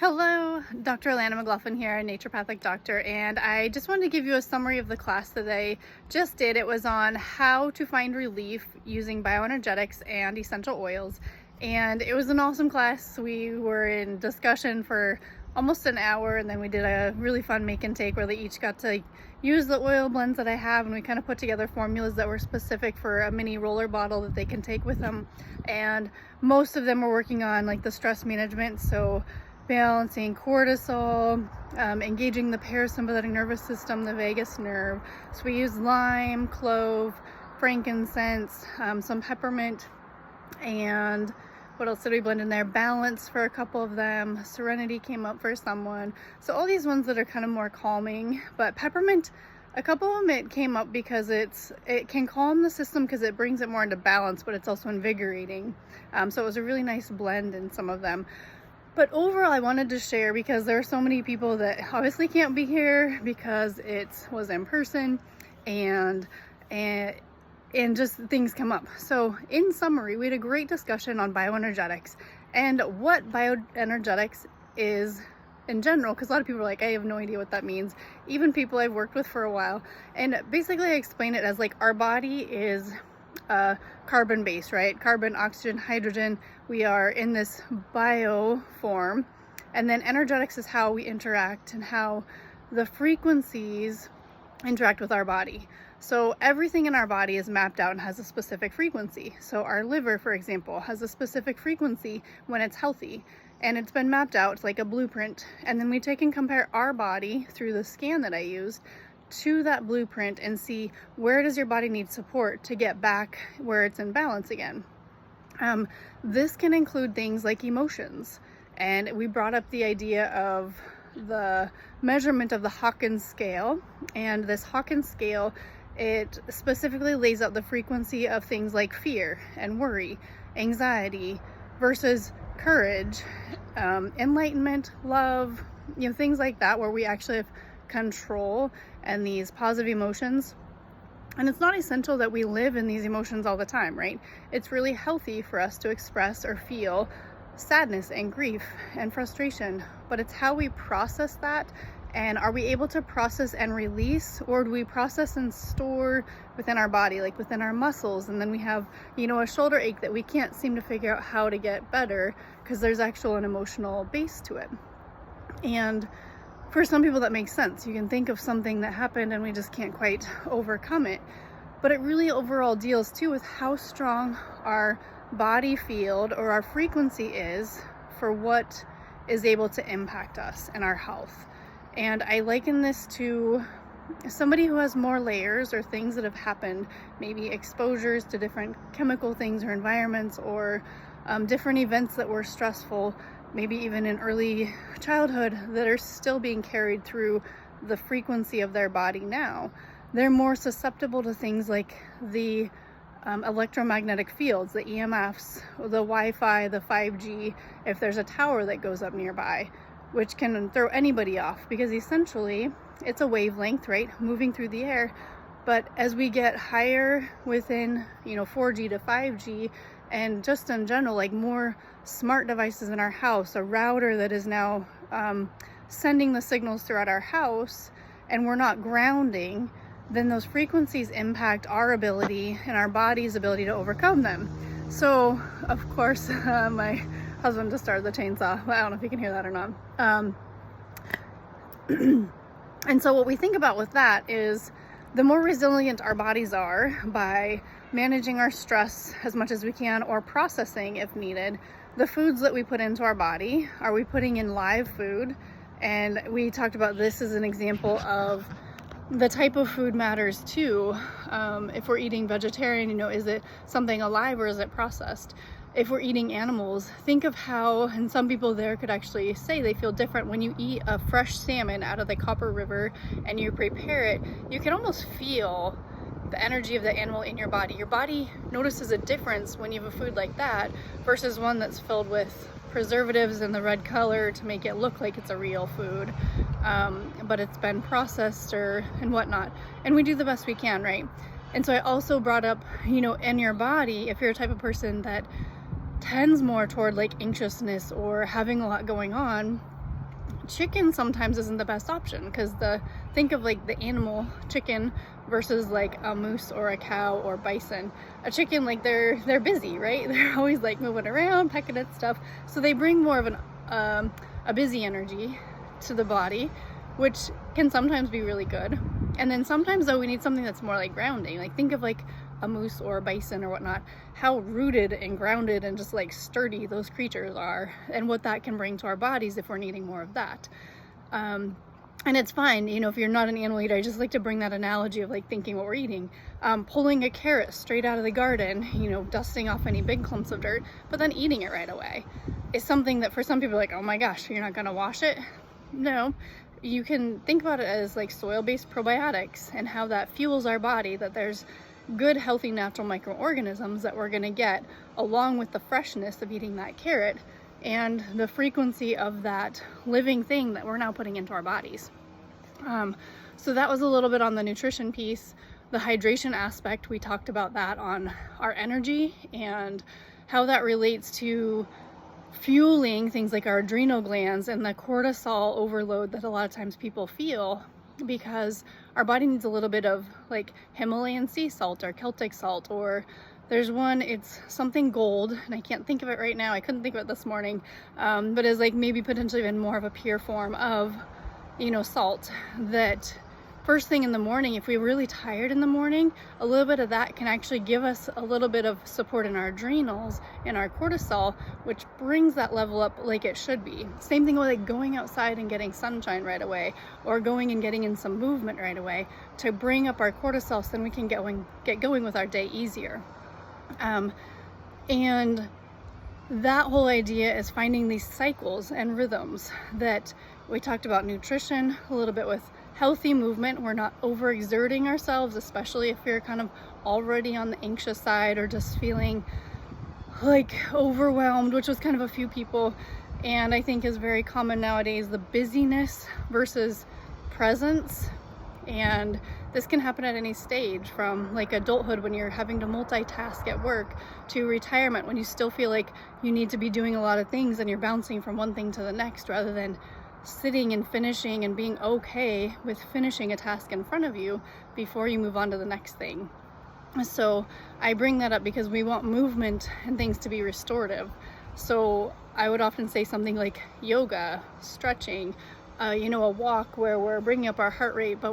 Hello, Dr. Alana McLaughlin here, a naturopathic doctor, and I just wanted to give you a summary of the class that I just did. It was on how to find relief using bioenergetics and essential oils, and it was an awesome class. We were in discussion for almost an hour, and then we did a really fun make and take where they each got to use the oil blends that I have, and we kind of put together formulas that were specific for a mini roller bottle that they can take with them. And most of them were working on like the stress management, so balancing cortisol, engaging the parasympathetic nervous system, the vagus nerve. So we used lime, clove, frankincense, some peppermint, and what else did we blend in there? Balance for a couple of them. Serenity came up for someone. So all these ones that are kind of more calming, but peppermint, a couple of them it came up because it can calm the system because it brings it more into balance, but it's also invigorating. So it was a really nice blend in some of them. But overall, I wanted to share because there are so many people that obviously can't be here because it was in person and just things come up. So in summary, we had a great discussion on bioenergetics and what bioenergetics is in general, because a lot of people are like, I have no idea what that means. Even people I've worked with for a while. And basically I explain it as like our body is carbon based, right? Carbon, oxygen, hydrogen. We are in this bio form, and then energetics is how we interact and how the frequencies interact with our body. So everything in our body is mapped out and has a specific frequency. So our liver, for example, has a specific frequency when it's healthy, and it's been mapped out like a blueprint. And then we take and compare our body through the scan that I used to that blueprint and see where does your body need support to get back where it's in balance again. This can include things like emotions, and we brought up the idea of the measurement of the Hawkins scale, and this Hawkins scale, it specifically lays out the frequency of things like fear and worry, anxiety versus courage, enlightenment, love, things like that, where we actually have control and these positive emotions. And it's not essential that we live in these emotions all the time, right? It's really healthy for us to express or feel sadness and grief and frustration, but it's how we process that. And are we able to process and release, or do we process and store within our body, like within our muscles? And then we have, a shoulder ache that we can't seem to figure out how to get better because there's actual an emotional base to it. And for some people that makes sense. You can think of something that happened and we just can't quite overcome it. But it really overall deals too with how strong our body field or our frequency is for what is able to impact us and our health. And I liken this to somebody who has more layers or things that have happened, maybe exposures to different chemical things or environments, or different events that were stressful, maybe even in early childhood, that are still being carried through the frequency of their body now. They're more susceptible to things like the electromagnetic fields, the EMFs, the Wi-Fi, the 5G, if there's a tower that goes up nearby, which can throw anybody off because essentially it's a wavelength, right, moving through the air. But as we get higher within, 4G to 5G, and just in general, like more smart devices in our house, a router that is now sending the signals throughout our house, and we're not grounding, then those frequencies impact our ability and our body's ability to overcome them. So, of course, my husband just started the chainsaw. I don't know if you can hear that or not. And so what we think about with that is the more resilient our bodies are by managing our stress as much as we can, or processing if needed, the foods that we put into our body. Are we putting in live food? And we talked about this as an example of the type of food matters too. If we're eating vegetarian, is it something alive or is it processed? If we're eating animals, think of how, and some people there could actually say they feel different when you eat a fresh salmon out of the Copper River and you prepare it, you can almost feel the energy of the animal in your body. Your body notices a difference when you have a food like that versus one that's filled with preservatives in the red color to make it look like it's a real food, but it's been processed and whatnot. And we do the best we can, right? And so I also brought up, in your body, if you're a type of person that tends more toward like anxiousness or having a lot going on, chicken sometimes isn't the best option, because think of like the animal chicken versus like a moose or a cow or bison. A chicken, like they're busy, right? They're always like moving around, pecking at stuff, so they bring more of a busy energy to the body, which can sometimes be really good. And then sometimes though we need something that's more like grounding. Like think of like a moose or a bison or whatnot, how rooted and grounded and just like sturdy those creatures are, and what that can bring to our bodies if we're needing more of that. And it's fine, you know, if you're not an animal eater. I just like to bring that analogy of like thinking what we're eating. Pulling a carrot straight out of the garden, you know, dusting off any big clumps of dirt, but then eating it right away is something that for some people are like, oh my gosh, you're not gonna wash it. No, you can think about it as like soil-based probiotics and how that fuels our body, that there's good, healthy, natural microorganisms that we're gonna get along with the freshness of eating that carrot and the frequency of that living thing that we're now putting into our bodies. So that was a little bit on the nutrition piece. The hydration aspect, we talked about that on our energy and how that relates to fueling things like our adrenal glands and the cortisol overload that a lot of times people feel, because our body needs a little bit of like Himalayan sea salt or Celtic salt, or there's one, it's something gold and I can't think of it right now. I couldn't think of it this morning, but is like maybe potentially even more of a pure form of, you know, salt, that first thing in the morning, if we're really tired in the morning, a little bit of that can actually give us a little bit of support in our adrenals and our cortisol, which brings that level up like it should be. Same thing with like going outside and getting sunshine right away, or going and getting in some movement right away to bring up our cortisol so then we can get going with our day easier. And that whole idea is finding these cycles and rhythms that we talked about. Nutrition a little bit with healthy movement. We're not overexerting ourselves, especially if you're kind of already on the anxious side or just feeling like overwhelmed, which was kind of a few people, and I think is very common nowadays, the busyness versus presence. And this can happen at any stage, from like adulthood when you're having to multitask at work, to retirement when you still feel like you need to be doing a lot of things and you're bouncing from one thing to the next rather than sitting and finishing and being okay with finishing a task in front of you before you move on to the next thing. So I bring that up because we want movement and things to be restorative. So I would often say something like yoga, stretching, you know, a walk where we're bringing up our heart rate, but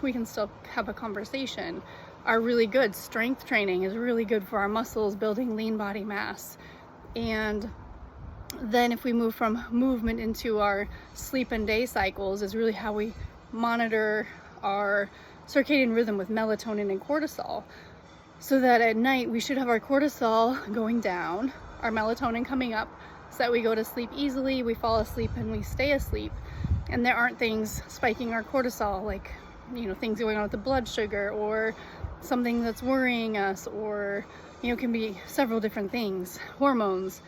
we can still have a conversation, are really good. Strength training is really good for our muscles, building lean body mass. And then if we move from movement into our sleep and day cycles, is really how we monitor our circadian rhythm with melatonin and cortisol, so that at night we should have our cortisol going down, our melatonin coming up, so that we go to sleep easily, we fall asleep and we stay asleep, and there aren't things spiking our cortisol, like, you know, things going on with the blood sugar or something that's worrying us, or, you know, can be several different things, hormones.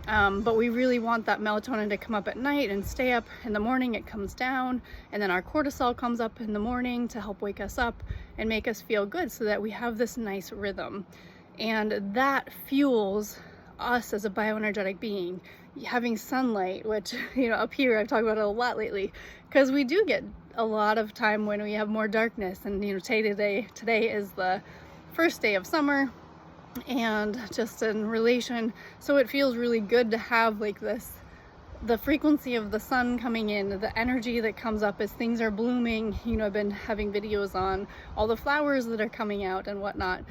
But we really want that melatonin to come up at night and stay up. In the morning it comes down, and then our cortisol comes up in the morning to help wake us up and make us feel good, so that we have this nice rhythm. And that fuels us as a bioenergetic being. Having sunlight, which, you know, up here I've talked about it a lot lately, because we do get a lot of time when we have more darkness. And, you know, today is the first day of summer, and just in relation, so it feels really good to have like this, the frequency of the sun coming in, the energy that comes up as things are blooming. You know, I've been having videos on all the flowers that are coming out and whatnot.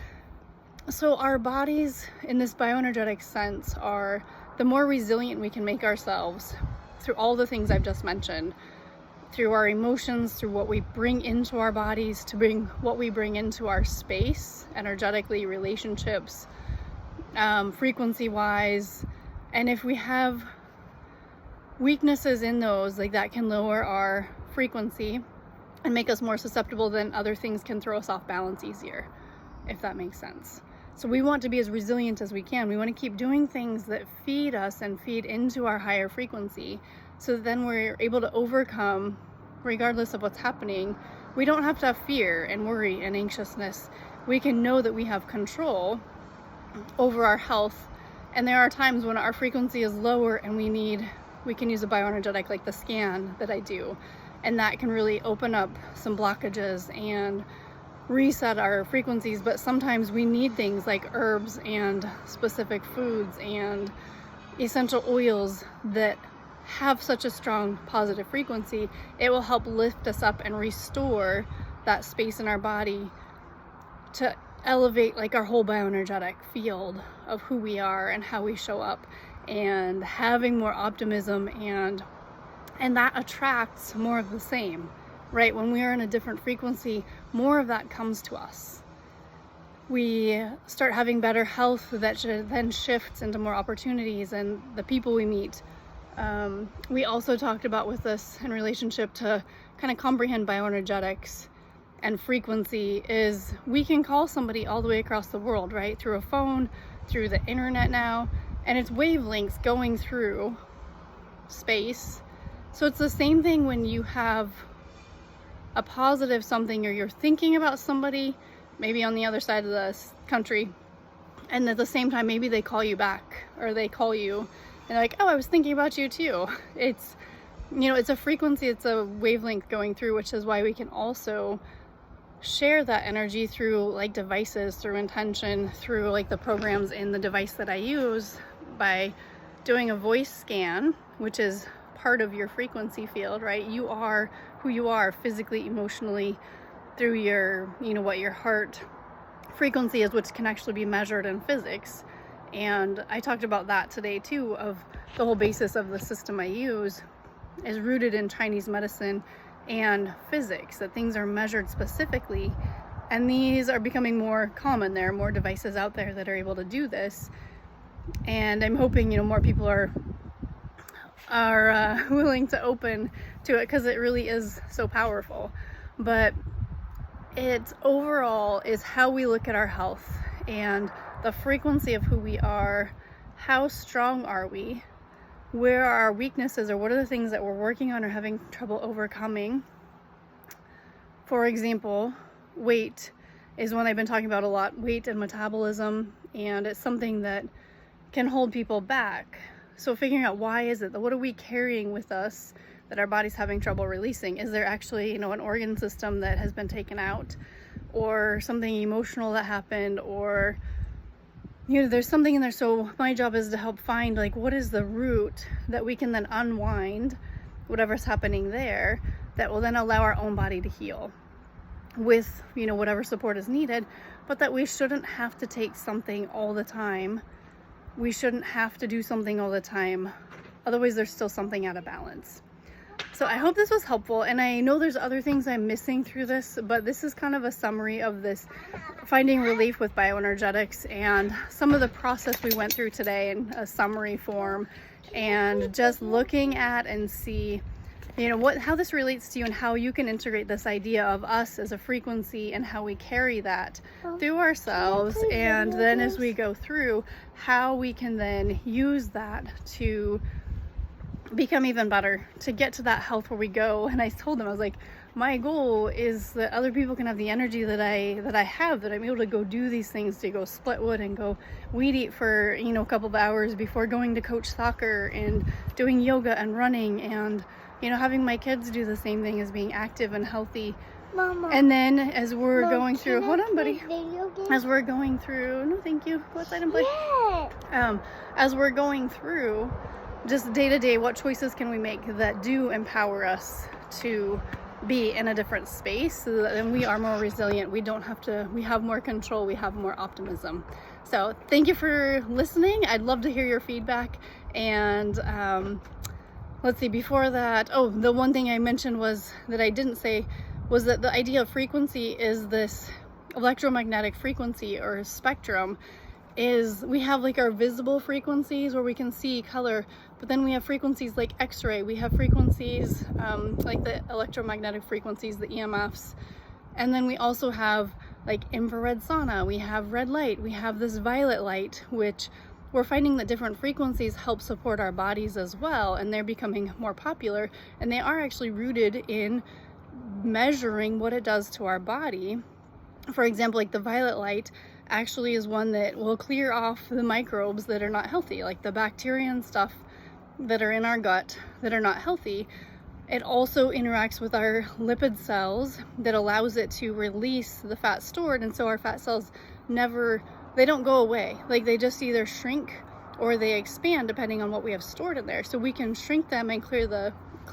So our bodies in this bioenergetic sense are, the more resilient we can make ourselves through all the things I've just mentioned, through our emotions, through what we bring into our bodies, to bring what we bring into our space, energetically, relationships, frequency wise. And if we have weaknesses in those, like that can lower our frequency and make us more susceptible, then other things can throw us off balance easier, if that makes sense. So we want to be as resilient as we can. We want to keep doing things that feed us and feed into our higher frequency, so that then we're able to overcome regardless of what's happening. We don't have to have fear and worry and anxiousness. We can know that we have control over our health. And there are times when our frequency is lower and we need we can use a bioenergetic like the scan that I do, and that can really open up some blockages and reset our frequencies. But sometimes we need things like herbs and specific foods and essential oils that have such a strong positive frequency. It will help lift us up and restore that space in our body to elevate like our whole bioenergetic field of who we are and how we show up, and having more optimism, and that attracts more of the same, right? When we are in a different frequency, more of that comes to us. We start having better health, that then shifts into more opportunities and the people we meet. We also talked about with this in relationship to kind of comprehend bioenergetics and frequency is we can call somebody all the way across the world, right? Through a phone, through the internet now, and it's wavelengths going through space. So it's the same thing when you have a positive something, or you're thinking about somebody maybe on the other side of the country, and at the same time maybe they call you back, or they call you and like, oh, I was thinking about you too. It's, you know, it's a frequency, it's a wavelength going through, which is why we can also share that energy through like devices, through intention, through like the programs in the device that I use, by doing a voice scan, which is part of your frequency field, right? You are who you are physically, emotionally, through your, you know, what your heart frequency is, which can actually be measured in physics. And I talked about that today too, of the whole basis of the system I use is rooted in Chinese medicine and physics, that things are measured specifically, and these are becoming more common. There are more devices out there that are able to do this, and I'm hoping, you know, more people are willing to open to it, because it really is so powerful. But it's overall is how we look at our health and the frequency of who we are. How strong are we? Where are our weaknesses, or what are the things that we're working on or having trouble overcoming? For example, weight is one I've been talking about a lot, weight and metabolism, and it's something that can hold people back. So figuring out, why is it that, what are we carrying with us that our body's having trouble releasing? Is there actually, you know, an organ system that has been taken out, or something emotional that happened, or, you know, there's something in there. So my job is to help find like, what is the root that we can then unwind whatever's happening there, that will then allow our own body to heal with, you know, whatever support is needed. But that we shouldn't have to take something all the time. We shouldn't have to do something all the time. Otherwise there's still something out of balance. So I hope this was helpful, and I know there's other things I'm missing through this, but this is kind of a summary of this finding relief with bioenergetics and some of the process we went through today in a summary form, and just looking at and see, you know, how this relates to you and how you can integrate this idea of us as a frequency and how we carry that through ourselves. And then as we go through, how we can then use that to become even better, to get to that health where we go. And I told them, I was like, my goal is that other people can have the energy that I have, that I'm able to go do these things, to go split wood and go weed eat for, you know, a couple of hours before going to coach soccer and doing yoga and running, and, you know, having my kids do the same thing as being active and healthy. Mama. And then as we're going through, hold on, buddy. As we're going through, no, thank you. Go outside and play. Yeah. As we're going through just day to day, what choices can we make that do empower us to be in a different space, so that then we are more resilient. We don't have to, we have more control, we have more optimism. So thank you for listening. I'd love to hear your feedback. And let's see, before that, oh, the one thing I mentioned was that I didn't say was that the idea of frequency is this electromagnetic frequency or spectrum. Is we have like our visible frequencies where we can see color, but then we have frequencies like X-ray, we have frequencies like the electromagnetic frequencies, the EMFs, and then we also have like infrared sauna, we have red light, we have this violet light, which we're finding that different frequencies help support our bodies as well, and they're becoming more popular, and they are actually rooted in measuring what it does to our body. For example, like the violet light actually is one that will clear off the microbes that are not healthy, like the bacteria and stuff that are in our gut that are not healthy, it also interacts with our lipid cells that allows it to release the fat stored. And so our fat cells they don't go away. Like, they just either shrink or they expand depending on what we have stored in there. So we can shrink them and clear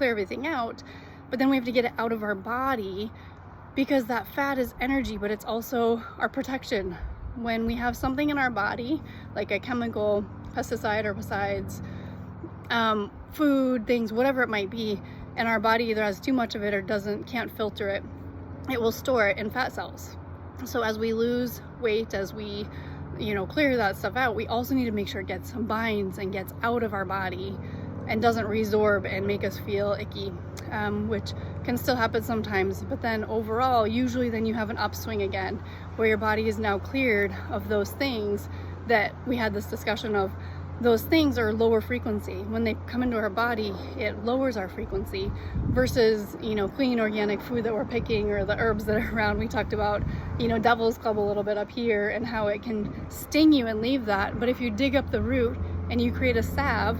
everything out, but then we have to get it out of our body, because that fat is energy, but it's also our protection. When we have something in our body, like a chemical, pesticide, herbicides, food, things, whatever it might be, and our body either has too much of it or can't filter it, it will store it in fat cells. So as we lose weight, as we clear that stuff out, we also need to make sure it binds and gets out of our body and doesn't resorb and make us feel icky, which can still happen sometimes. But then overall, usually then you have an upswing again, where your body is now cleared of those things that we had this discussion of. Those things are lower frequency. When they come into our body, it lowers our frequency versus, clean organic food that we're picking, or the herbs that are around. We talked about, Devil's Club a little bit up here, and how it can sting you and leave that. But if you dig up the root and you create a salve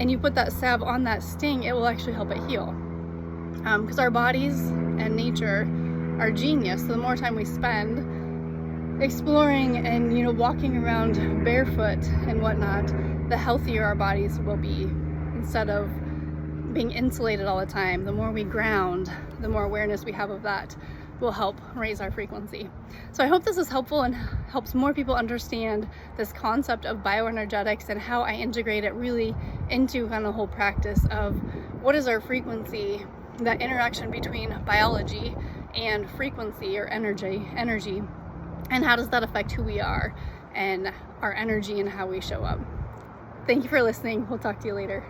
and you put that salve on that sting, it will actually help it heal. Because our bodies and nature are genius. So the more time we spend exploring and walking around barefoot and whatnot, the healthier our bodies will be, instead of being insulated all the time. The more we ground, the more awareness we have of that will help raise our frequency. So I hope this is helpful and helps more people understand this concept of bioenergetics and how I integrate it really into kind of the whole practice of what is our frequency, that interaction between biology and frequency or energy, and how does that affect who we are and our energy and how we show up. Thank you for listening. We'll talk to you later.